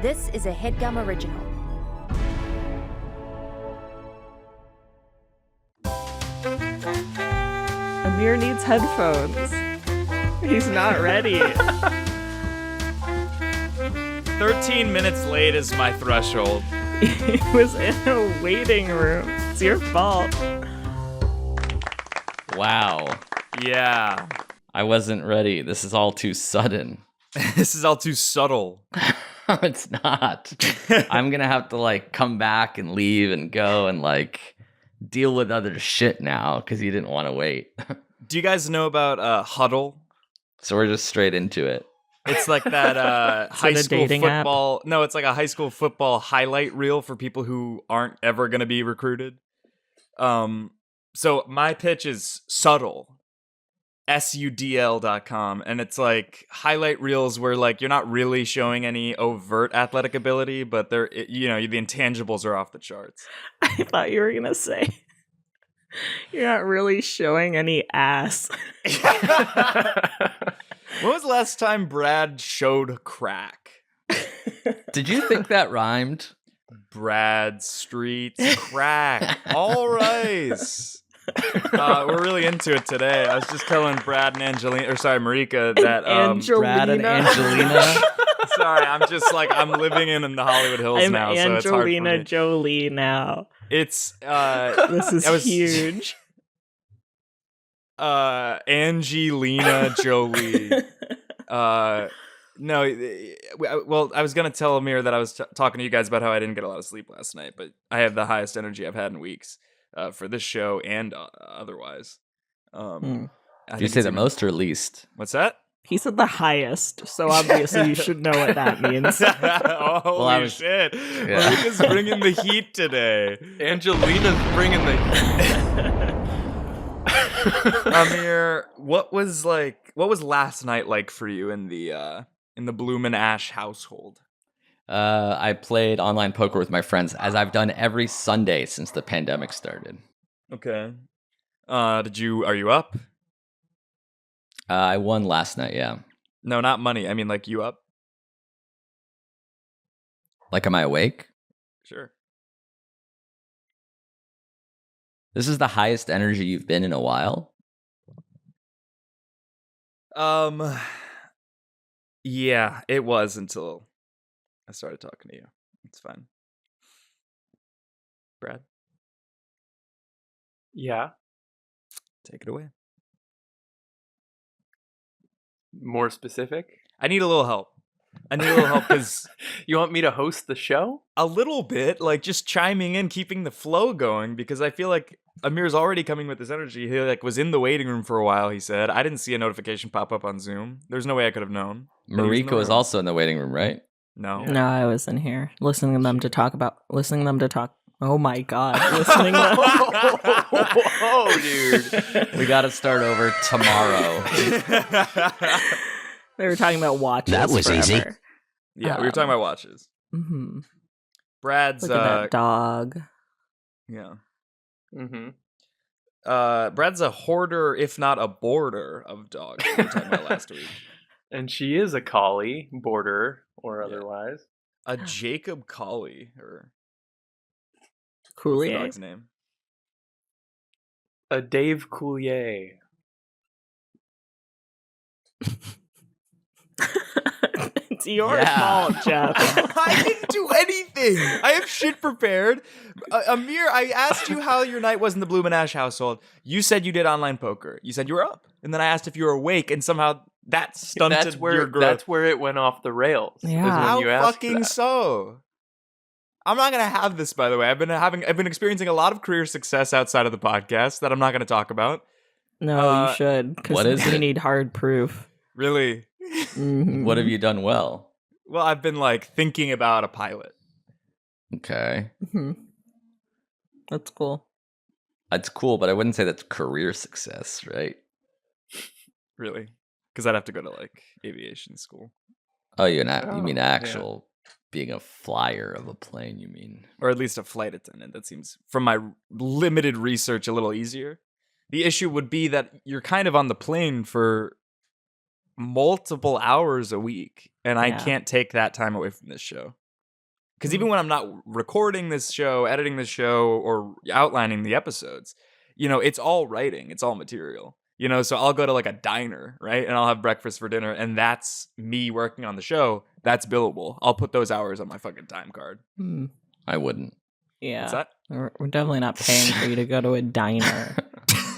This is a Headgum original. Amir needs headphones. He's not ready. 13 minutes late is my threshold. He was in a waiting room. It's your fault. Wow. Yeah. I wasn't ready. This is all too sudden. This is all too subtle. It's not. I'm going to have to come back and leave and go and deal with other shit now because you didn't want to wait. Do you guys know about Huddle? So we're just straight into it. It's like that high school dating football. App? No, it's like a high school football highlight reel for people who aren't ever going to be recruited. So my pitch is Subtle, SUDL.com, and it's like highlight reels where you're not really showing any overt athletic ability, but the intangibles are off the charts. I thought you were gonna say you're not really showing any ass. When was the last time Brad showed crack? Did you think that rhymed? Brad Street's crack. All right. We're really into it today. I was just telling Brad and Marika that Brad and Angelina. Sorry, I'm just I'm living in the Hollywood Hills now, I'm so it's hard for me. Angelina Jolie now. It's this is huge. Angelina Jolie. No, well, I was gonna tell Amir that I was talking to you guys about how I didn't get a lot of sleep last night, but I have the highest energy I've had in weeks for this show and otherwise. Do you say the most or least? What's that? He said the highest, so obviously you should know what that means. Holy shit! Yeah. Marika's bringing the heat today. Angelina's bringing the heat. Amir, what was last night like for you in the Bloom & Ash household? I played online poker with my friends, as I've done every Sunday since the pandemic started. Okay. Are you up? I won last night, yeah. No, not money. I mean, you up? Am I awake? Sure. This is the highest energy you've been in a while? Yeah, it was until I started talking to you. It's fine. Brad? Yeah. Take it away. More specific? I need a little help. Because you want me to host the show? A little bit, just chiming in, keeping the flow going, because I feel like Amir's already coming with this energy. He was in the waiting room for a while, he said. I didn't see a notification pop up on Zoom. There's no way I could have known. Marika was also in the waiting room, right? No. No, I was in here listening to them to talk. Oh my god, listening to them. Oh, dude. We got to start over tomorrow. They were talking about watches. That was forever. easy. Yeah, we were talking about watches. Mm-hmm. Brad's Look at that dog. Yeah. Mm-hmm. Brad's a hoarder, if not a boarder, of dogs. We were talking about last week. And she is a collie, border or otherwise. A Jacob Collie, or what's the Coulier. dog's name? A Dave Coulier. It's your Yeah. fault, Geoff. I didn't do anything. I have shit prepared. Amir, I asked you how your night was in the Bloom & Ash household. You said you did online poker. You said you were up. And then I asked if you were awake, and somehow that stunted your growth. That's where it went off the rails. Yeah. When How you asked fucking that. so? I'm not gonna have this, by the way. I've been experiencing a lot of career success outside of the podcast that I'm not gonna talk about. No, you should, what because is we it? need hard proof. Really? Mhm. What have you done well? Well, I've been thinking about a pilot. Okay. Mhm. That's cool. That's cool, but I wouldn't say that's career success, right? Really? Because I'd have to go to aviation school. Oh, you mean yeah. actual being a flyer of a plane, you mean? Or at least a flight attendant. That seems, from my limited research, a little easier. The issue would be that you're kind of on the plane for multiple hours a week, and I Yeah. can't take that time away from this show. Because even when I'm not recording this show, editing this show, or outlining the episodes, it's all writing. It's all material. So I'll go to like a diner, right? And I'll have breakfast for dinner. And that's me working on the show. That's billable. I'll put those hours on my fucking time card. I wouldn't. Yeah. What's that? We're definitely not paying for you to go to a diner.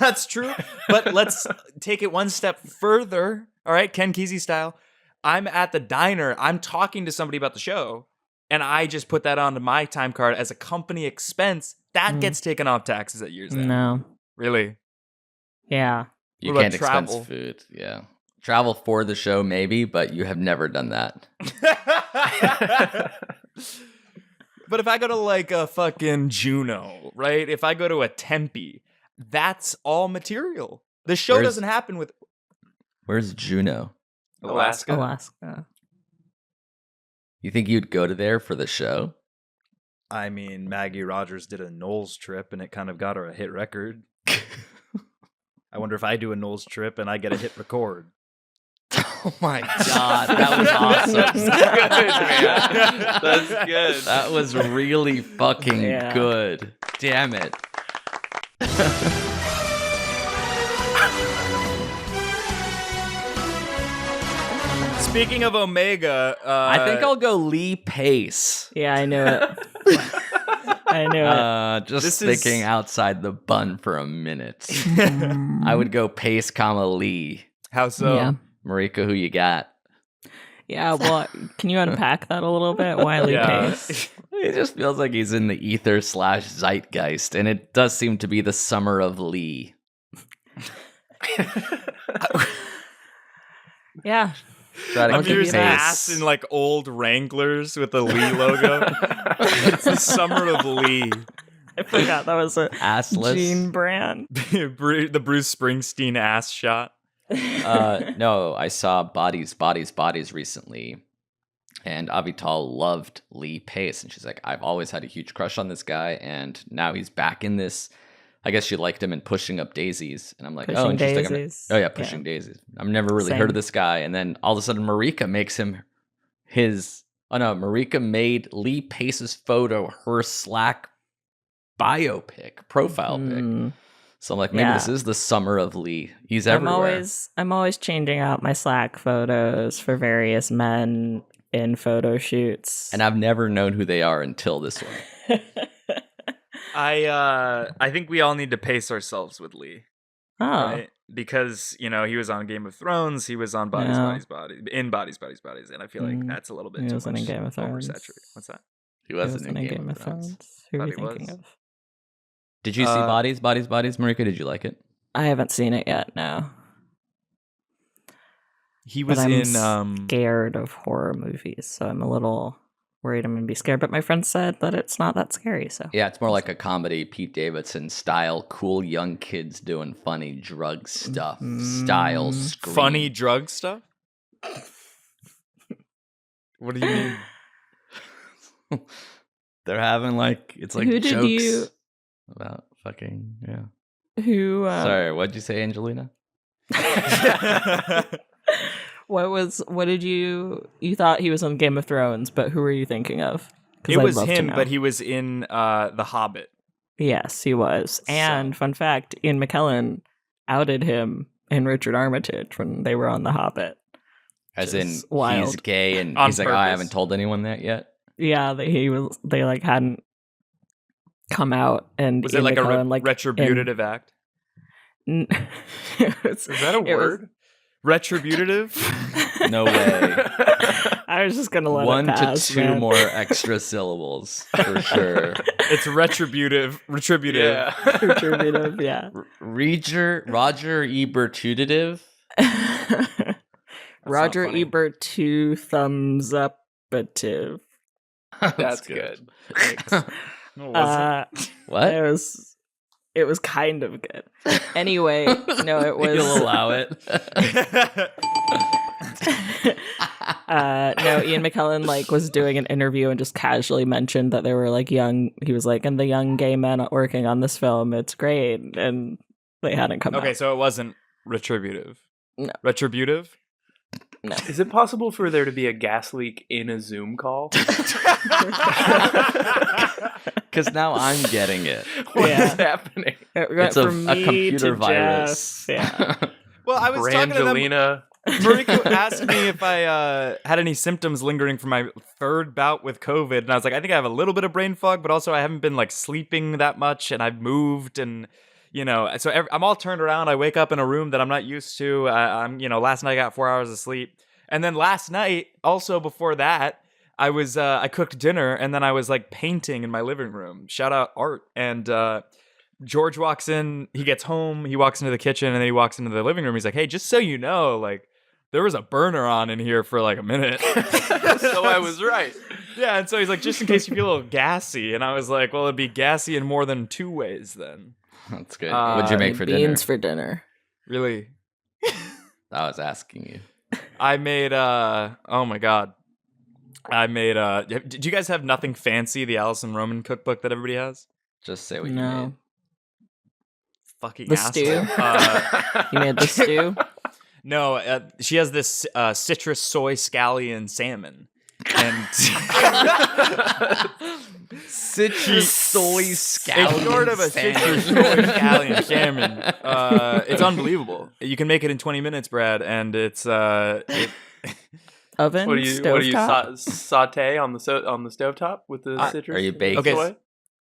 That's true. But let's take it one step further. All right, Ken Kesey style. I'm at the diner. I'm talking to somebody about the show. And I just put that onto my time card as a company expense. That gets taken off taxes at year's end. No. Really? Yeah. You What about can't expense travel? food. Yeah. Travel for the show, maybe, but you have never done that. But if I go to like a fucking Juneau, right? If I go to a Tempe, that's all material. The show doesn't happen with Where's Juneau? Alaska. You think you'd go to there for the show? I mean, Maggie Rogers did a Knowles trip and it kind of got her a hit record. I wonder if I do a Knowles trip and I get a hit record. Oh my god, that was awesome. That's good. That was really fucking good. Damn it. Speaking of Omega, I think I'll go Lee Pace. Yeah, I knew it. I knew it. Just thinking outside the bun for a minute. I would go Pace, Lee. How so? Yeah. Marika, who you got? Yeah, well, can you unpack that a little bit? Why Lee Pace? It just feels like he's in the ether / zeitgeist, and it does seem to be the summer of Lee. Yeah. Try to I'm keep Amir's pace. ass in like old Wranglers with the Lee logo. It's the summer of Lee. I forgot that was a Assless. Gene brand. The Bruce Springsteen ass shot. No, I saw Bodies recently, and Avital loved Lee Pace, and she's like, I've always had a huge crush on this guy, and now he's back in this. I guess she liked him in Pushing Up Daisies, and I'm like, Pushing interesting. Daisies. Pushing Daisies. I've never really Same. heard of this guy, and then all of a sudden Marika makes him his. Oh no, Marika made Lee Pace's photo her Slack profile pic. So I'm like, maybe this is the summer of Lee. He's everywhere. I'm always changing out my Slack photos for various men in photo shoots. And I've never known who they are until this one. I think we all need to pace ourselves with Lee. Oh. Right? Because, he was on Game of Thrones, he was on Bodies, and I feel like that's a little bit He too wasn't much in Game of Thrones. oversaturated. What's that? He He wasn't in Game of Thrones. Who are Thought you he thinking was. of? Did you see Bodies? Marika, did you like it? I haven't seen it yet, no. He was But I'm in scared of horror movies, so I'm a little worried I'm going to be scared. But my friend said that it's not that scary, so. Yeah, it's more like a comedy, Pete Davidson style, cool young kids doing funny drug stuff, style scream. funny drug stuff. What do you mean? They're having it's like Who jokes did you- about fucking, yeah. Who? Sorry, what'd you say, Angelina? What did you thought he was on Game of Thrones, but who were you thinking of? 'Cause It I'd was love to him, know. but he was in The Hobbit. Yes, he was. And fun fact, Ian McKellen outed him and Richard Armitage when they were on The Hobbit. As in, Just wild. he's gay, and On he's like, oh, I purpose. haven't told anyone that yet. Yeah, they hadn't come out, and Was Ian it like McKellen, a retributive act? Is Is that a word? Retributive? No way. I was just gonna let One it pass, to two man. more extra syllables, for sure. It's retributive. Yeah. Retributive, yeah. Roger Ebertutative. Roger funny. Ebert, 2 thumbs upative. That's good. What? It was kind of good. Anyway, no, it was. You'll allow it. No, Ian McKellen was doing an interview and just casually mentioned that there were young. He was like, and the young gay men working on this film, it's great, and they hadn't come out. Okay, so it wasn't retributive. No. Retributive? No. Is it possible for there to be a gas leak in a Zoom call? Because now I'm getting it. What is Yeah. happening? It went It's from a me computer to virus. Jeff. Yeah. Well, I was talking to them. Brangelina. Marika asked me if I had any symptoms lingering from my third bout with COVID, and I was like, I think I have a little bit of brain fog, but also I haven't been like sleeping that much, and I've moved, and so I'm all turned around. I wake up in a room that I'm not used to. Last night I got 4 hours of sleep, and then last night, also before that, I cooked dinner, and then I was like painting in my living room. Shout out art, and George walks in, he gets home, he walks into the kitchen, and then he walks into the living room. He's like, hey, just so you know, like, there was a burner on in here for like a minute. So I was right. Yeah, and so he's like, just in case you feel a little gassy. And I was like, well, it'd be gassy in more than 2 ways then. That's good. What'd you make for dinner? Beans for dinner. Really? I was asking you. I made, oh my God. Did you guys have Nothing Fancy, the Alison Roman cookbook that everybody has? Just say what you No. made. Fucking The asshole. stew? You made the stew? No, she has this citrus soy scallion salmon. And Citrus soy scallion. It's sort of a citrus soy scallion salmon. It's unbelievable. You can make it in 20 minutes, Brad, and it's Oven? What do you Stovetop? saute on the stovetop with the citrus? Are you baking? Okay, soy?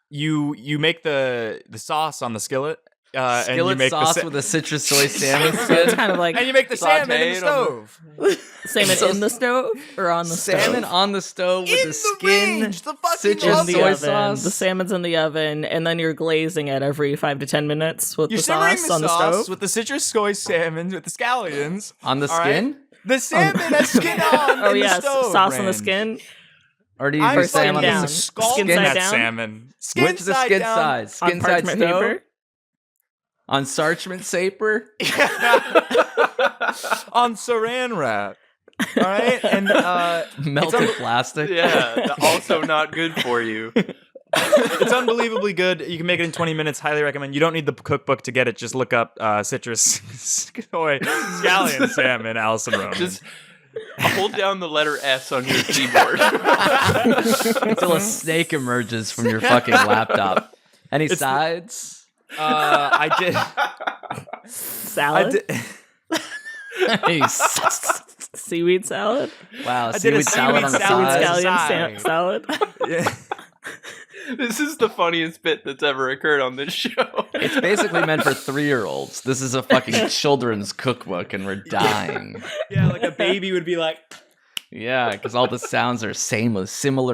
you make the sauce on the skillet. And you Skillet make sauce with a citrus soy salmon So it's skin. kind of like and you make the salmon in the Sauteed on stove. salmon So- in the stove or on the Salmon stove? on the stove with In the skin. range, the fucking citrus In the soy oven. sauce. The salmon's in the oven, and then you're glazing it every 5 to 10 minutes with You're the simmering sauce the on the sauce stove. with the citrus soy salmon with the scallions. On the All right. skin? The salmon has skin on Oh in yes, the stove. sauce on the range. skin. Or do you I'm do skin salmon on down. the scalding Skin side that down? salmon. Skin Which the side skin down. side? On Skin side parchment stove? paper. On parchment paper? On saran wrap. All right, and Melted plastic? Yeah, also not good for you. it's unbelievably good. You can make it in 20 minutes. Highly recommend. You don't need the cookbook to get it. Just look up citrus soy scallion salmon Alison Roman. Just hold down the letter S on your keyboard. Until a snake emerges from your fucking laptop. Any sides? I did. Salad. Seaweed salad. Wow, I did a seaweed salad on the seaweed Seaweed salad. side. scallion salad. Yeah. This is the funniest bit that's ever occurred on this show. It's basically meant for 3-year-olds. This is a fucking children's cookbook, and we're dying. Yeah, like a baby would be like. Yeah, because all the sounds are similar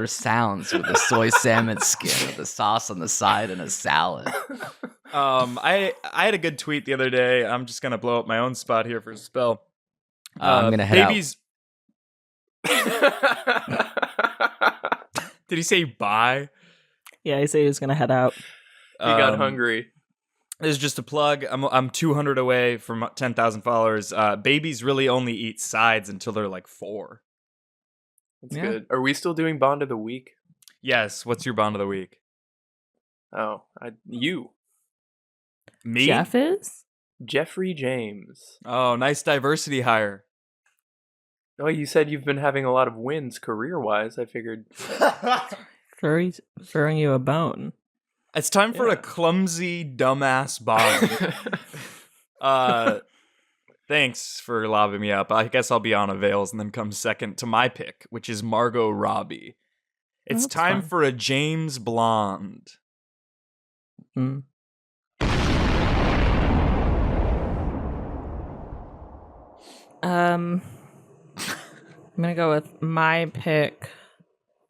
sounds with the soy salmon skin, with the sauce on the side, and a salad. I had a good tweet the other day. I'm just gonna blow up my own spot here for a spell. I'm gonna head babies. Did he say bye? Yeah, he said he was gonna head out. He got hungry. This is just a plug. I'm 200 away from 10,000 followers. Babies really only eat sides until they're like 4. That's Yeah. good. Are we still doing Bond of the Week? Yes. What's your bond of the week? Oh, you. Me? Jeff is? Jeffrey James. Oh, nice diversity hire. Oh, you said you've been having a lot of wins career-wise. I figured. Throwing you a bone. It's time for Yeah. a clumsy, dumbass bond. Thanks for lobbing me up. I guess I'll be on avails and then come second to my pick, which is Margot Robbie. It's That's time fine. for a James Blonde. Mm. I'm gonna go with my pick.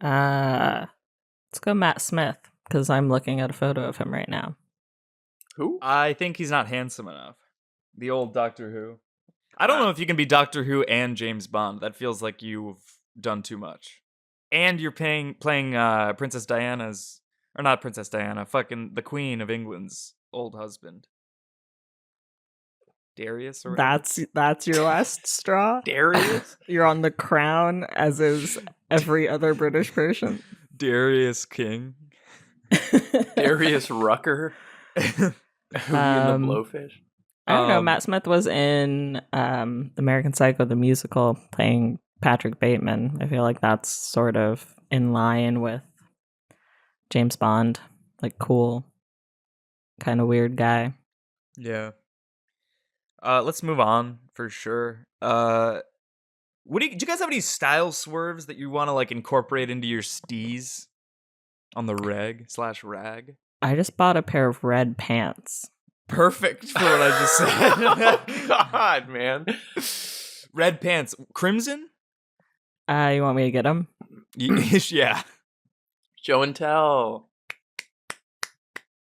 Let's go Matt Smith because I'm looking at a photo of him right now. Who? I think he's not handsome enough. The old Doctor Who. I don't know if you can be Doctor Who and James Bond. That feels like you've done too much. And you're playing Princess Diana's, or not Princess Diana, fucking the Queen of England's old husband. Darius or whatever? That's your last straw. Darius? You're on the crown, as is every other British person. Darius King. Darius Rucker? Who in the Blowfish? I don't know. Matt Smith was in American Psycho, the musical, playing Patrick Bateman. I feel like that's sort of in line with James Bond. Like, cool, kind of weird guy. Yeah. Let's move on for sure. Do you guys have any style swerves that you want to like incorporate into your steez on the reg/rag? I just bought a pair of red pants. Perfect for what I just said. God, man. Red pants, crimson. You want me to get them? Yeah. Show and tell.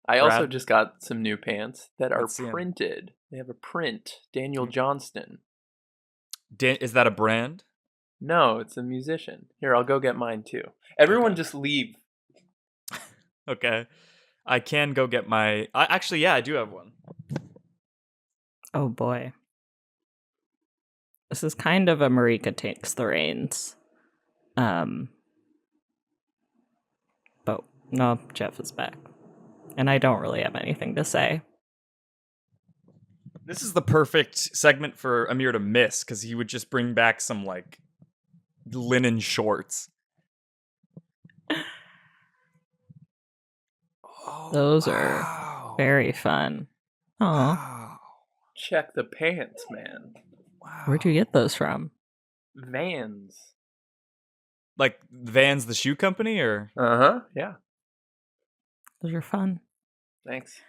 I also Brad? just got some new pants that are Let's see 'em. printed. They have a print. Daniel Johnston. Is that a brand? No, it's a musician. Here, I'll go get mine too. Everyone just leave. Okay. I can go get my. Actually, yeah, I do have one. Oh boy. This is kind of a Marika takes the reins. But no, Geoff is back. And I don't really have anything to say. This is the perfect segment for Amir to miss because he would just bring back some like linen shorts. Those are very fun. Oh, Wow. Check the pants, man. Wow. where'd you get those from? Vans. Like Vans, the shoe company, or Uh-huh. Yeah. Those are fun. Thanks.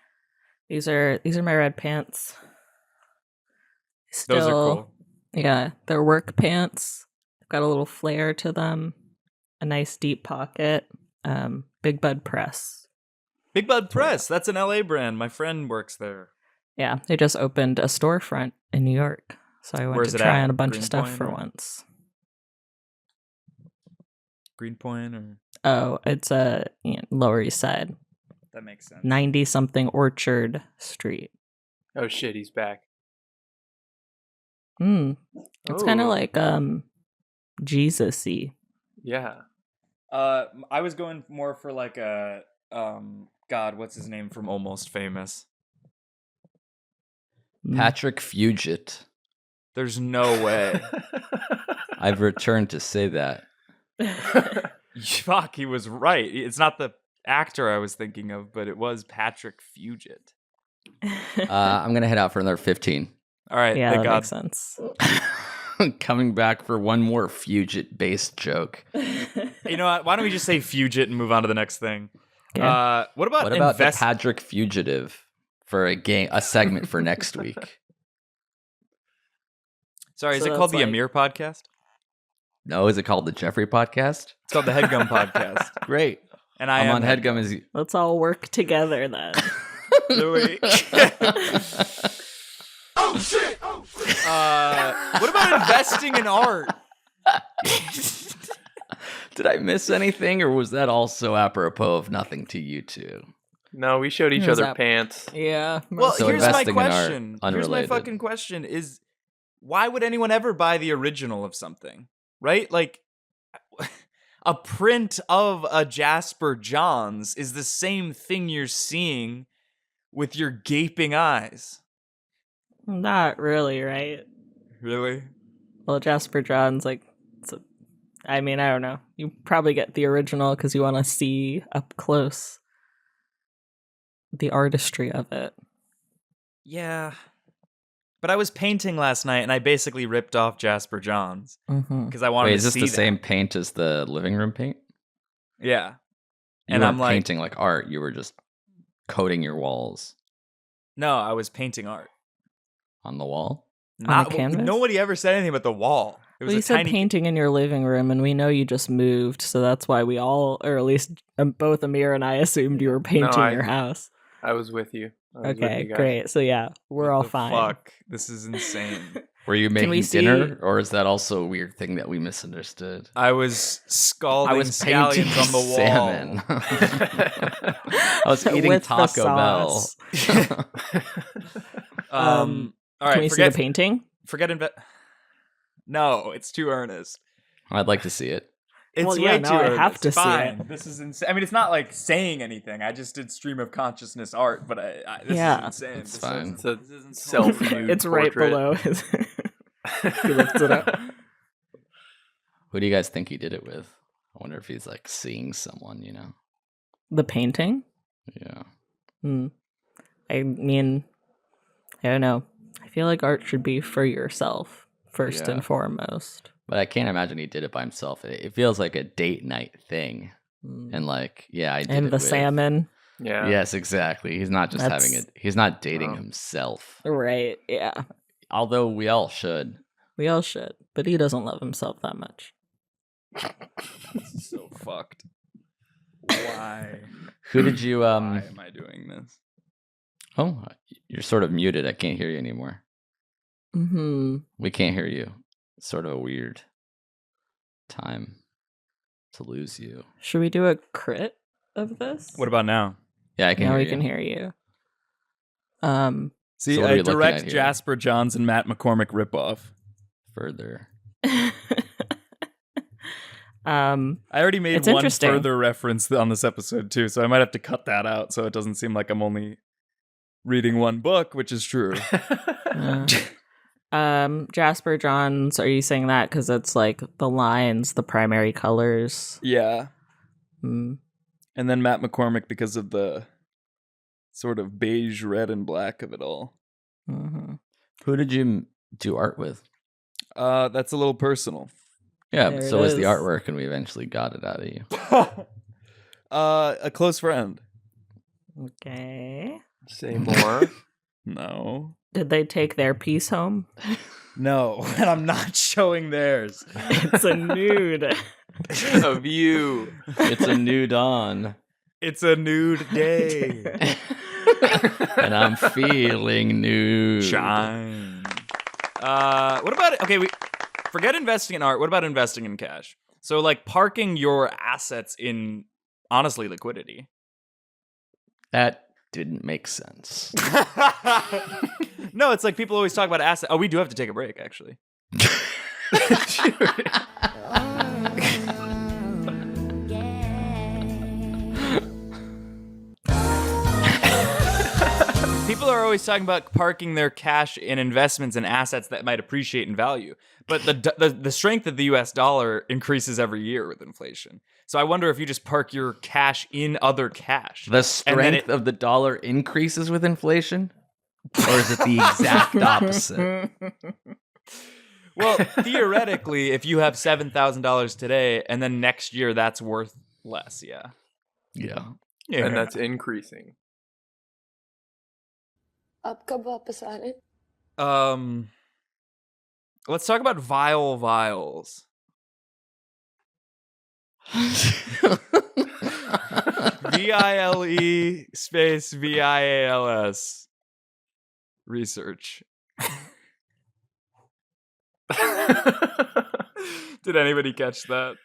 These are my red pants. those are cool. Yeah, they're work pants. They've got a little flare to them, a nice deep pocket. Big Bud Press. Big Bud Press. That's an LA brand. My friend works there. Yeah, they just opened a storefront in New York, so I went Where's to it try at? on a bunch of stuff Greenpoint for or- once. Greenpoint, or Oh, it's a Lower East Side, that makes sense. 90-something Orchard Street. Oh shit, he's back. It's kind of Oh. like Jesus-y. Yeah. I was going more for like a God, what's his name from Almost Famous? Patrick Fugit. There's no way. I've returned to say that. Fuck, he was right. It's not the actor I was thinking of, but it was Patrick Fugit. I'm going to head out for another 15. All right, Yeah, thank that God. makes sense. Coming back for one more Fugit-based joke. You know what? Why don't we just say Fugit and move on to the next thing? Okay. What about What about the Patrick Fugitive for a segment for next week? Sorry, is So it called that's the like- Amir podcast? No, is it called the Jeffrey Podcast? It's called the Headgum podcast. Great. And I I'm am on Headgum as Let's all work together then. Louis. What about investing in art? Did I miss anything, or was that also apropos of nothing to you two? No, we showed each Here's other that- pants. Yeah. Well, So here's my investing in art, question. Here's my unrelated. fucking question: is why would anyone ever buy the original of something? Right? Like a print of a Jasper Johns is the same thing you're seeing with your gaping eyes. Not really, right? Really? Well, Jasper Johns, like, I mean, I don't know. You probably get the original because you want to see up close the artistry of it. Yeah. But I was painting last night and I basically ripped off Jasper Johns Mm-hmm. because I wanted Wait, to is this see the that. same paint as the living room paint? Yeah. You And weren't I'm like- painting like art. You were just coating your walls No, I was painting art. on the wall. On the canvas? Nobody ever said anything about the wall. It was Well, you a said tiny painting in your living room, and we know you just moved, so that's why we all, or at least both Amir and I, assumed you were painting I- your house. I was with you. I was with Okay, you guys. great. So yeah, we're What all the fine. Fuck, this is insane. Were you Can making we see- dinner, or is that also a weird thing that we misunderstood? I was scalding I was painting scallions on the wall. salmon. I was eating With the Taco Bell. sauce. All Can right, we see forget the painting? forget No, it's too earnest. I'd like to see it. It's Well, way yeah, too no, I early. have It's to see fine. it. This is insane. I mean, it's not like saying anything. I just did stream of consciousness art, but this Yeah. is insane. It's This fine. Is, It's a this isn't self-nude It's right portrait. below his. He lifts it up. Who do you guys think he did it with? I wonder if he's like seeing someone, you know? The painting? Yeah. I mean, I don't know. I feel like art should be for yourself, first Yeah. and foremost. But I can't imagine he did it by himself. It feels like a date night thing. And like, yeah, I did And it the with... salmon. Yeah. Yes, exactly. He's not just having That's- it. He's not dating Oh. himself. Right, yeah. Although we all should. We all should. But he doesn't love himself that much. This is so fucked. Why? Who did you Why am I doing this? Oh, you're sort of muted. I can't hear you anymore. We can't hear you. It's sort of a weird time to lose you. Should we do a crit of this? What about now? Yeah, I can now hear we you. can hear you. See, So what are I we looking direct at here? Jasper Johns and Matt McCormick ripoff. Further. I already made It's one interesting. further reference on this episode too, so I might have to cut that out so it doesn't seem like I'm only reading one book, which is true. Jasper Johns, are you saying that because it's like the lines, the primary colors? Yeah. Mm. And then Matt McCormick because of the sort of beige, red, and black of it all. Mm-hmm. Who did you do art with? That's a little personal. Yeah, There so it was the is. artwork, and we eventually got it out of you. A close friend. Okay. Say more. No. Did they take their piece home? No, and I'm not showing theirs. It's a nude. Of you. It's a new dawn, It's a nude day. and I'm feeling nude. Shine. What about okay? We forget investing in art. What about investing in cash? So like parking your assets in honestly liquidity. That didn't make sense. No, it's like people always talk about assets. Oh, we do have to take a break actually. People are always talking about parking their cash in investments and assets that might appreciate in value. But the strength of the US dollar increases every year with inflation. So I wonder if you just park your cash in other cash. The strength of the dollar increases with inflation? Or is it the exact opposite? Well, theoretically, if you have $7,000 today and then next year that's worth less, yeah. Yeah. Yeah. And that's increasing. आप कब वापस आ रहे? Let's talk about vile vials. VILE space VIALS research. Did anybody catch that?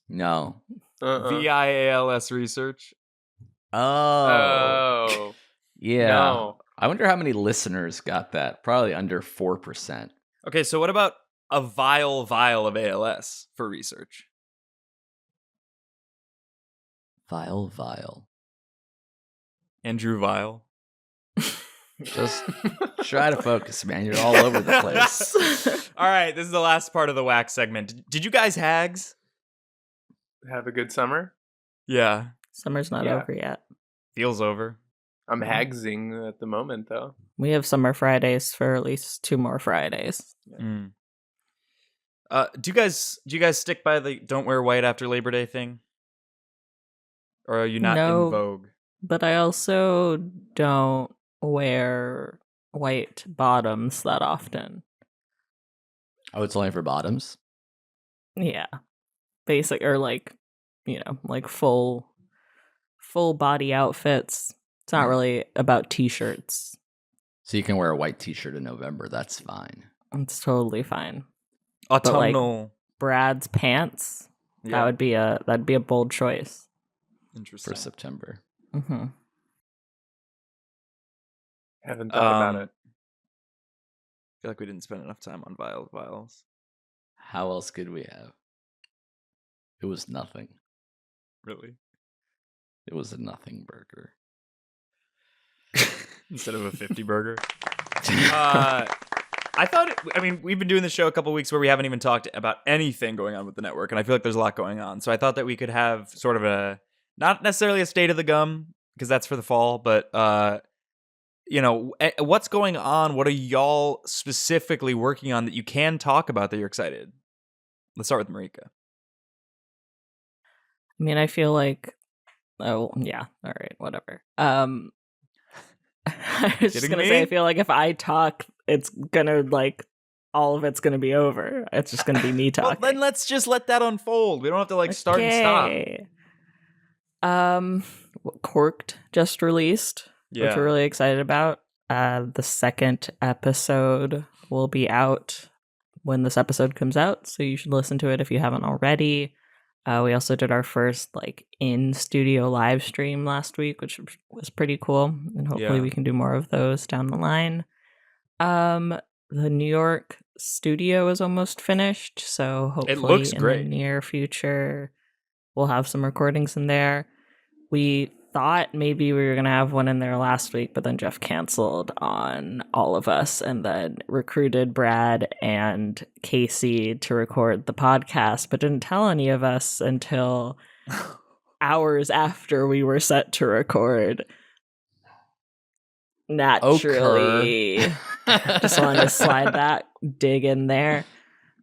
No. VIALS research. Oh. Oh. Yeah. No. I wonder how many listeners got that. Probably under 4%. Okay, so what about a vial of ALS for research? Vile. Andrew Vial. Just try to focus, man. You're all over the place. All right, this is the last part of the wax segment. Did you guys hags? Have a good summer. Yeah, Summer's not Yeah. over yet. feels over. I'm hagsing at the moment, though. We have summer Fridays for at least 2 more Fridays. Mm. Do you guys stick by the don't wear white after Labor Day thing? Or are you not No. in vogue? But I also don't wear white bottoms that often. Oh, it's only for bottoms? Yeah. Basic or like, like full body outfits. It's not really about t-shirts. So you can wear a white t-shirt in November. That's fine. It's totally fine. Autumnal. Brad's pants, that'd be a bold choice. Interesting. For September. Mm-hmm. Haven't thought about it. I feel like we didn't spend enough time on vials. How else could we have? It was nothing. Really? It was a nothing burger. Instead of a 50 burger. I thought, we've been doing the show a couple weeks where we haven't even talked about anything going on with the network, and I feel like there's a lot going on. So I thought that we could have sort of a, not necessarily a state of the gum, because that's for the fall, but, what's going on? What are y'all specifically working on that you can talk about that you're excited? Let's start with Marika. I mean, I feel like, oh yeah, all right, whatever. I was just gonna say, I feel like if I talk, it's gonna all of it's gonna be over. It's just gonna be me talking. Well, then let's just let that unfold. We don't have to start and stop. Corked just released, which we're really excited about. The second episode will be out when this episode comes out, so you should listen to it if you haven't already. We also did our first in-studio live stream last week, which was pretty cool, and hopefully we can do more of those down the line. The New York studio is almost finished, so hopefully the near future we'll have some recordings in there. We thought maybe we were going to have one in there last week, but then Geoff canceled on all of us and then recruited Brad and Casey to record the podcast, but didn't tell any of us until hours after we were set to record. Naturally. Just wanted to slide that dig in there.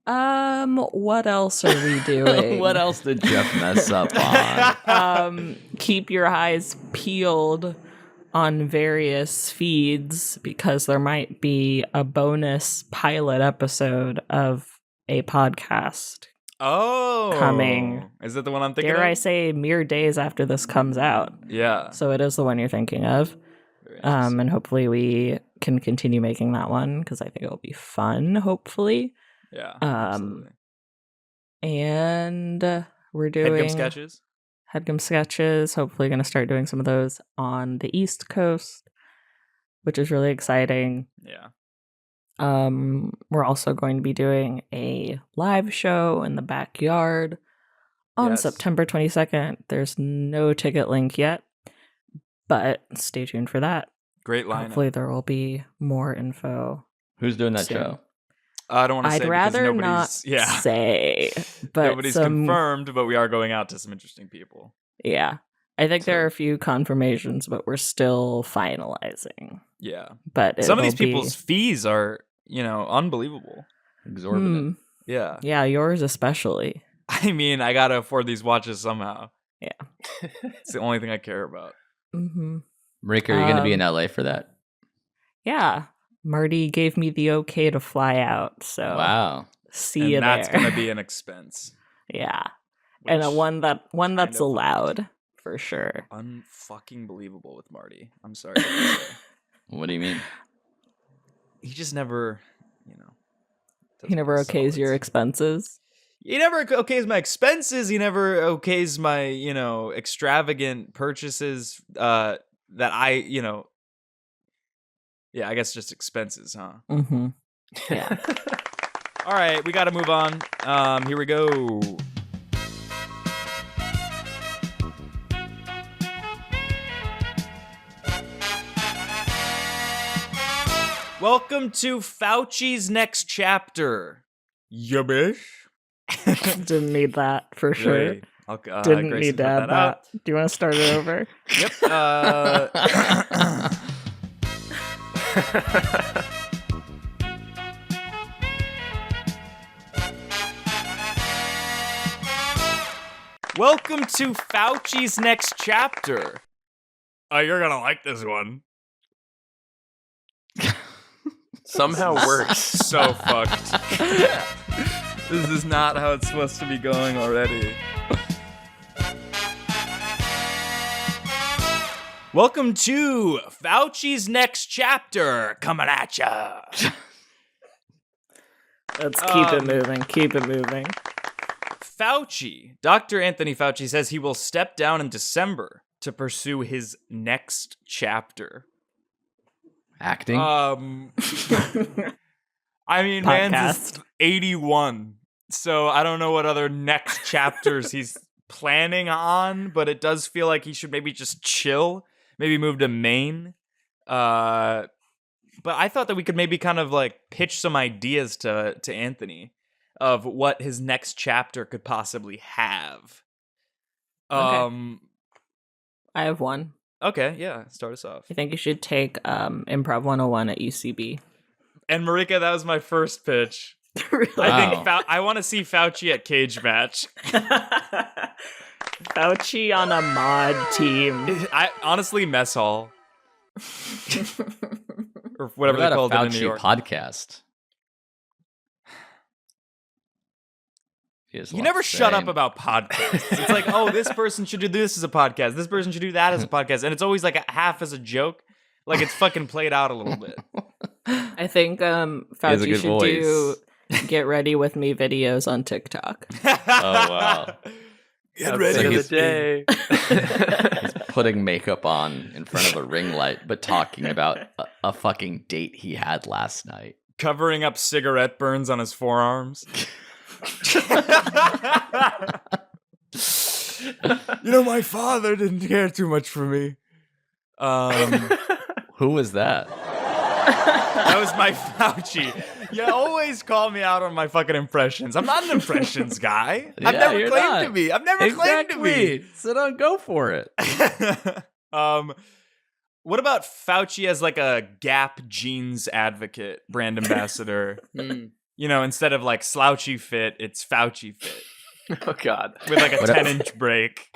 What else are we doing? What else did Geoff mess up on? Keep your eyes peeled on various feeds because there might be a bonus pilot episode of a podcast coming. Is that the one I'm thinking of? Dare I say mere days after this comes out. Yeah. So it is the one you're thinking of. And hopefully we can continue making that one because I think it'll be fun, hopefully. Yeah, absolutely. And we're doing Headgum sketches. Hopefully going to start doing some of those on the East Coast, which is really exciting. Yeah. We're also going to be doing a live show in the backyard on September 22nd. There's no ticket link yet, but stay tuned for that. Great lineup. Hopefully there will be more info. Who's doing that show? I don't want to say. I'd rather not say, but nobody's confirmed. But we are going out to some interesting people. Yeah, I think there are a few confirmations, but we're still finalizing. Yeah, but some of these people's fees are, unbelievable, exorbitant. Yeah, yeah, yours especially. I mean, I gotta afford these watches somehow. Yeah, it's the only thing I care about. Mm-hmm. Marika, are you going to be in LA for that? Yeah. Marty gave me the okay to fly out, so wow. See you there. That's gonna be an expense. Yeah, and a one that's allowed for sure. Unfucking believable with Marty. I'm sorry. What do you mean? He just never, He never okays your expenses. He never okays my expenses. He never okays my, extravagant purchases. That I, Yeah, I guess just expenses, huh? Mm-hmm. Yeah. All right, we got to move on. Here we go. Welcome to Fauci's next chapter. Yubbish. Didn't need that for sure. Really? Didn't need to add that. Do you want to start it over? Yep. Welcome to Fauci's next chapter. Oh, you're gonna like this one. Somehow works. So fucked. This is not how it's supposed to be going already. Welcome to Fauci's next chapter, coming at ya. Let's keep it moving. Keep it moving. Fauci, Dr. Anthony Fauci says he will step down in December to pursue his next chapter. Acting? I mean, man's is 81. So I don't know what other next chapters he's planning on, but it does feel like he should maybe just chill, maybe move to Maine. But I thought that we could maybe kind of like pitch some ideas to Anthony of what his next chapter could possibly have. Okay. I have one. Okay, yeah, start us off. I think you should take Improv 101 at UCB. And Marika, that was my first pitch. Really? I think I want to see Fauci at Cage Match. Fauci on a mod team. I honestly, mess hall or What whatever they about called a it in New Fauci York. podcast? You never shut up about podcasts. It's like, oh, this person should do this as a podcast. This person should do that as a podcast. And it's always like a half as a joke. Like it's fucking played out a little bit. I think Fauci good should voice. do get ready with me videos on TikTok. Oh, wow. Get Ready ready. of the day. He's putting makeup on in front of a ring light, but talking about a fucking date he had last night. Covering up cigarette burns on his forearms. My father didn't care too much for me. Who was that? That was my Fauci. You always call me out on my fucking impressions. I'm not an impressions guy. I've Yeah, never you're claimed not. to be. I've never claimed to be. So don't go for it. What about Fauci as like a Gap jeans advocate, brand ambassador? Instead of like slouchy fit, it's Fauci fit Oh God. with like a What 10-inch break.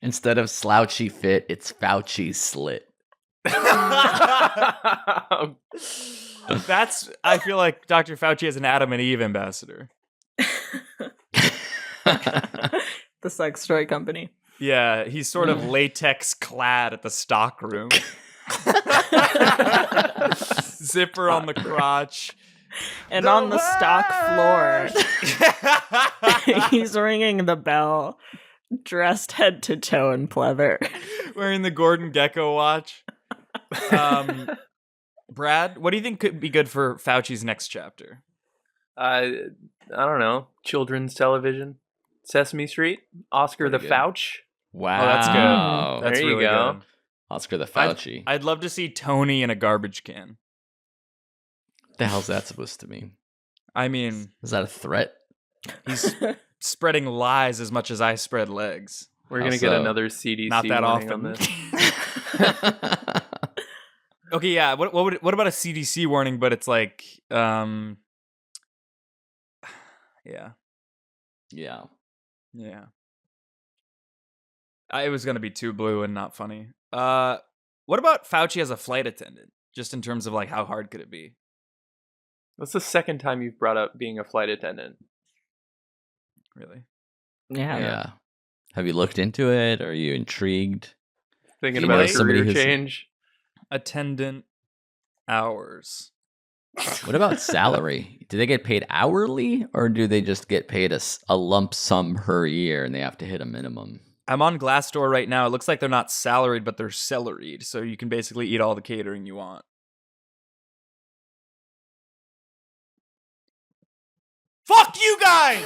Instead of slouchy fit, it's Fauci slit. That's, I feel like Dr. Fauci is an Adam and Eve ambassador. The sex toy company. Yeah, he's sort of latex clad at the stock room. Zipper on the crotch. And on the stock floor, he's ringing the bell, dressed head to toe in pleather. Wearing the Gordon Gekko watch. Brad, what do you think could be good for Fauci's next chapter? I don't know. Children's television. Sesame Street. Oscar the Pretty good. Fauch. Wow. Oh, that's good. That's There you really go. good. Oscar the Fauci. I'd love to see Tony in a garbage can. the hell's that supposed to mean? I mean, Is that a threat? he's spreading lies as much as I spread legs. We're How gonna get so? another CDC Not that warning often. on this. Okay, yeah. What about a CDC warning? But it's like, yeah, Yeah. It was gonna be too blue and not funny. What about Fauci as a flight attendant? Just in terms of like, how hard could it be? That's the second time you've brought up being a flight attendant. Really? Yeah. Yeah. Have you looked into it? Are you intrigued? Thinking You about know a somebody career who's- change. Attendant hours. What about salary? Do they get paid hourly or do they just get paid a lump sum per year and they have to hit a minimum? I'm on Glassdoor right now. It looks like they're not salaried, but they're salaried. So you can basically eat all the catering you want. Fuck you guys!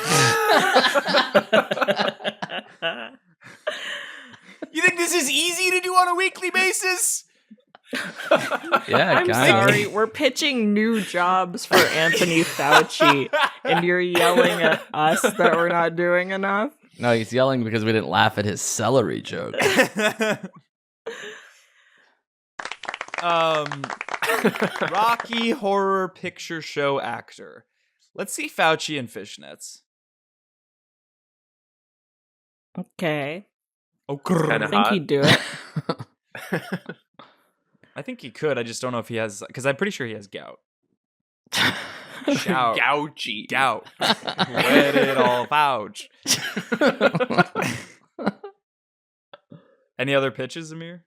You think this is easy to do on a weekly basis? Yeah, I'm kinda. sorry, we're pitching new jobs for Anthony Fauci, and you're yelling at us that we're not doing enough? No, he's yelling because we didn't laugh at his celery joke. Rocky Horror Picture Show actor. Let's see Fauci in fishnets. Okay. Oh, Kinda I think hot. he'd do it. I think he could. I just don't know if he has, because I'm pretty sure he has gout. Shout. Gouchy. Gout. Let it all Fauch. Any other pitches, Amir?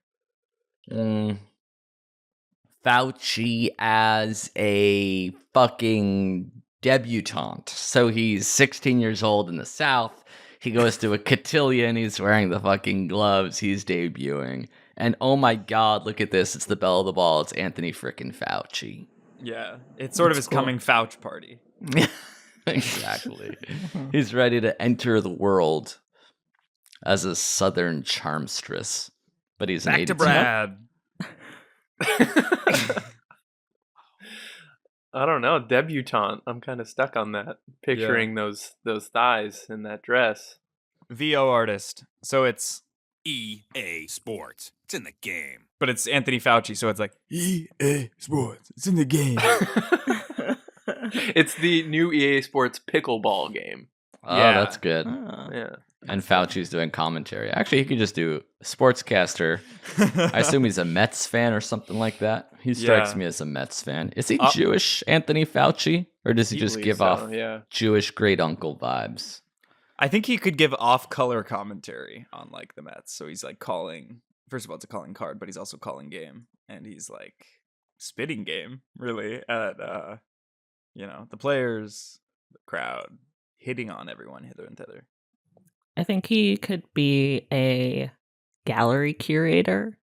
Fauci as a fucking debutante. So he's 16 years old in the South. He goes to a cotillion. He's wearing the fucking gloves. He's debuting. And oh my God, look at this. It's the belle of the ball. It's Anthony frickin' Fauci. Yeah. It's sort of his cool. coming Fauch party. Exactly. He's ready to enter the world as a southern charmstress. But he's an Back to 82. Brad. I don't know, debutante. I'm kind of stuck on that. Picturing those thighs in that dress. VO artist. So it's EA Sports. It's in the game. but it's Anthony Fauci, so it's like EA Sports. It's in the game. It's the new EA Sports pickleball game. Oh, Yeah. that's good. Oh. Yeah. And Fauci's doing commentary. Actually, he could just do sportscaster. I assume he's a Mets fan or something like that. He strikes Yeah. me as a Mets fan. Is he Jewish, Anthony Fauci? Or does he just Believe give so, off yeah. Jewish great uncle vibes? I think he could give off-color commentary on like the Mets. So he's like calling. First of all, it's a calling card, but he's also calling game, and he's like spitting game really at the players, the crowd, hitting on everyone hither and thither. I think he could be a gallery curator.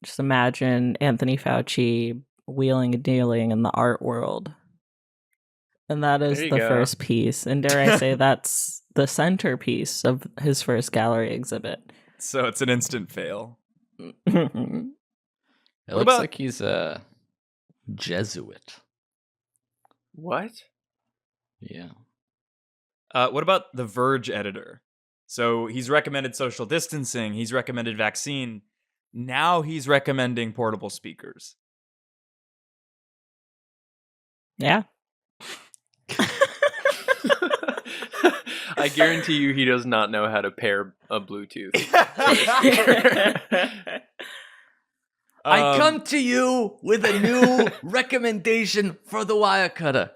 Just imagine Anthony Fauci wheeling and dealing in the art world. And that is There you the go. first piece. And dare I say, that's the centerpiece of his first gallery exhibit. So it's an instant fail. It What looks about- like he's a Jesuit. What? Yeah. What about the Verge editor? So he's recommended social distancing. He's recommended vaccine. Now he's recommending portable speakers. Yeah. I guarantee you he does not know how to pair a Bluetooth. I come to you with a new recommendation for the wire cutter.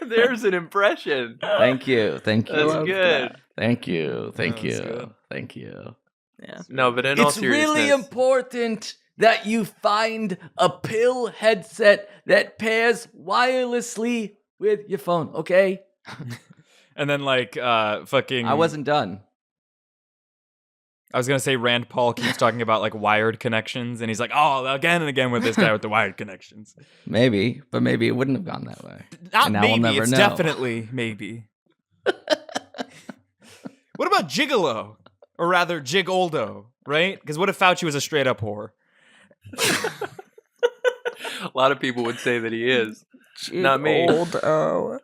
There's an impression. Thank you. Thank you. That's love good. Thank you. Thank That was you. good. Thank you. Yeah. No, but in all It's seriousness, really important that you find a pill headset that pairs wirelessly with your phone, okay? And then like fucking I wasn't done. I was gonna say Rand Paul keeps talking about like wired connections, and he's like, oh, again and again with this guy with the wired connections. Maybe, but maybe it wouldn't have gone that way. Not And now we'll maybe, never it's know. definitely maybe. What about Gigolo? Or rather, Gigoldo, right? Because what if Fauci was a straight up whore? a lot of people would say that he is. Not me. Oh.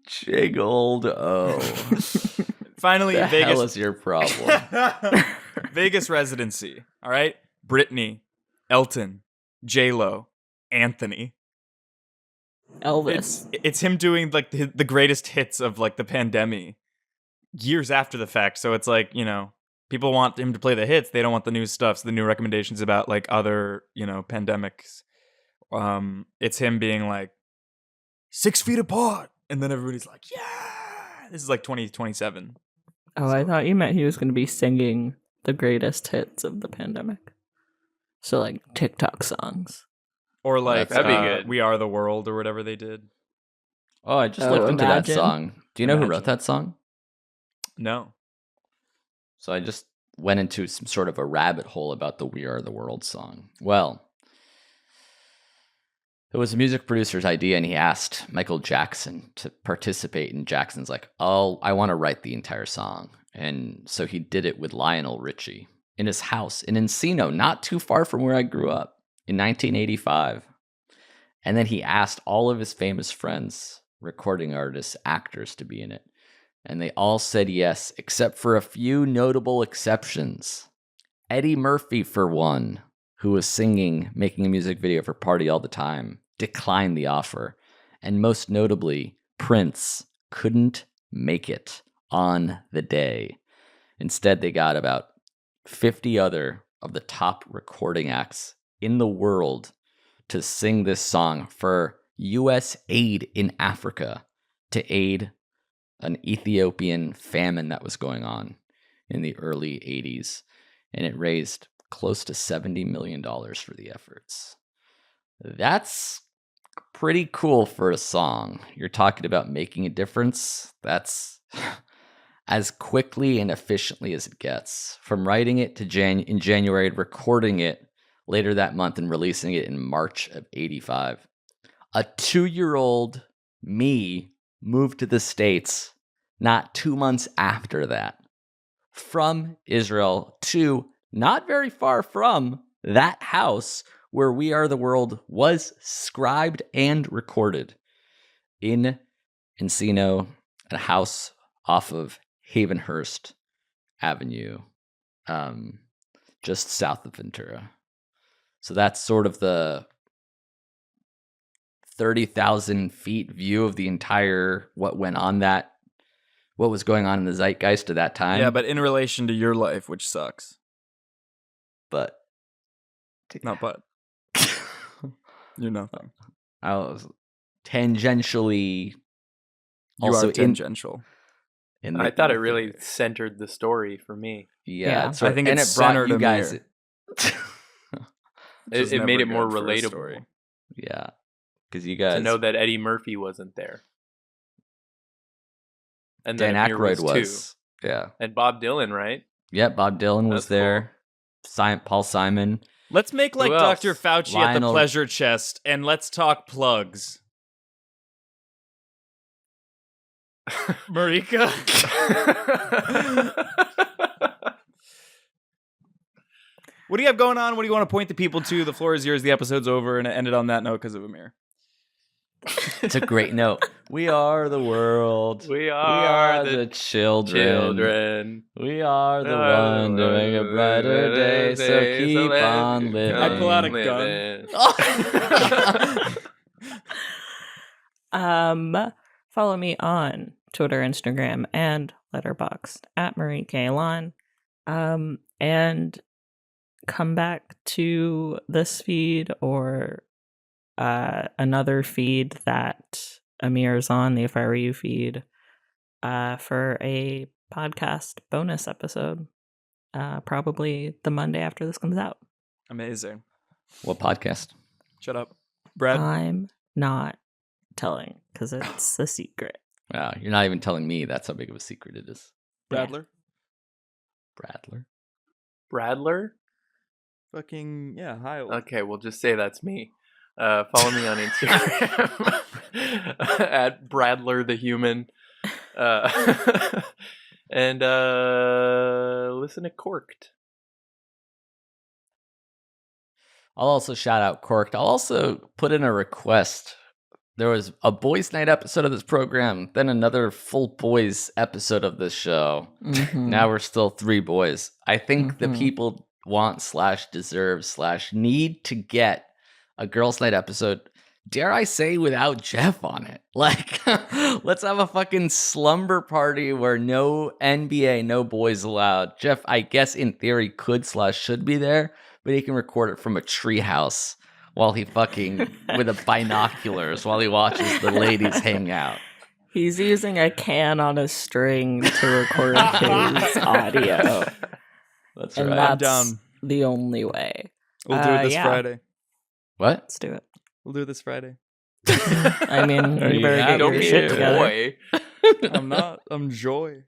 Jiggled. Oh. Finally, The hell Vegas. is your problem? Vegas residency. All right, Britney, Elton, J Lo, Anthony. Elvis. It's him doing like the greatest hits of like the pandemic years after the fact. So it's like, people want him to play the hits. They don't want the new stuff. So the new recommendations about like other, pandemics. It's him being like 6 feet apart, and then everybody's like, yeah. This is like 2027. Oh, I thought you meant he was going to be singing the greatest hits of the pandemic. So, like, TikTok songs. Or like That'd be good. We Are the World or whatever they did. Oh, I just Oh, looked into Imagine. that song. Do you know who Imagine. wrote that song? No. So I just went into some sort of a rabbit hole about the We Are the World song. Well, it was a music producer's idea, and he asked Michael Jackson to participate. And Jackson's like, oh, I want to write the entire song. And so he did it with Lionel Richie in his house in Encino, not too far from where I grew up, in 1985. And then he asked all of his famous friends, recording artists, actors to be in it. And they all said yes, except for a few notable exceptions. Eddie Murphy, for one, who was singing, making a music video for Party All the Time, declined the offer. And most notably, Prince couldn't make it on the day. Instead, they got about 50 other of the top recording acts in the world to sing this song for U.S. aid in Africa to aid an Ethiopian famine that was going on in the early 80s. And it raised close to $70 million for the efforts. That's pretty cool for a song. You're talking about making a difference. That's as quickly and efficiently as it gets. From writing it to in January to recording it later that month and releasing it in March of 85. A 2-year-old me moved to the States not 2 months after that, from Israel to not very far from that house where We Are the World was scribed and recorded in Encino, a house off of Havenhurst Avenue, just south of Ventura. So that's sort of the 30,000 feet view of the entire what was going on in the zeitgeist at that time. Yeah, but in relation to your life, which sucks. But Not but. You're nothing. I was tangentially You also are tangential. I thought it really centered the story for me. Yeah. I think and it it brought centered you Amir. guys. It made it more relatable Yeah, because you guys to know that Eddie Murphy wasn't there, and Dan that Amir Aykroyd was was. too. Yeah. And Bob Dylan, right? Yeah, Bob Dylan was That's cool. there. Paul Simon. Let's make like Who else? Dr. Fauci at the Lionel- pleasure chest, and let's talk plugs. Marika? What do you have going on? What do you want to point the people to? The floor is yours. The episode's over, and it ended on that note because of Amir. It's a great note. We are the world. We are the children. children. We are the one to make a brighter day, so keep on living. I pull out a gun. Follow me on Twitter, Instagram, and Letterboxd at Marika Elon. And come back to this feed or another feed that Amir's on, the If I Were You feed, for a podcast bonus episode. Probably the Monday after this comes out. Amazing. What podcast? Shut up. Brad? I'm not telling because it's a secret. Wow, you're not even telling me that's how big of a secret it is. Bradler? Bradler? Fucking, yeah, hi. Okay, we'll just say that's me. Follow me on Instagram at Bradler the Human. And listen to Corked. I'll also shout out Corked. I'll also put in a request. There was a boys' night episode of this program, then another full boys episode of this show. Mhm. Now we're still 3 boys. I think the people want/deserve/need to get a girls' night episode, dare I say, without Geoff on it. Like, let's have a fucking slumber party where no NBA, no boys allowed. Geoff, I guess in theory, could/should be there, but he can record it from a treehouse while he fucking, with a binoculars, while he watches the ladies hang out. He's using a can on a string to record his audio. That's And right. that's down. the only way. We'll do it this yeah. Friday. What? Let's do it. We'll do it this Friday. I mean, Are you you better get happy? your Don't be shit a together. boy. I'm not. I'm Joy.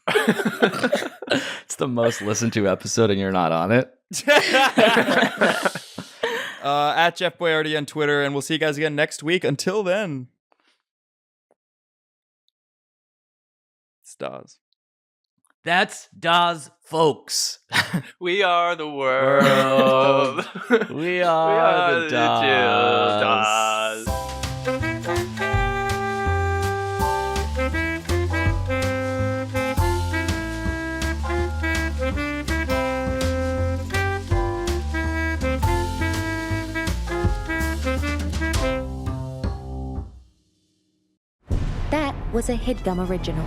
It's the most listened to episode and you're not on it. At Jeff Boyardi on Twitter, and we'll see you guys again next week. Until then, stars. That's Daz, folks. We are the world. We are the Daz. That was a Headgum original.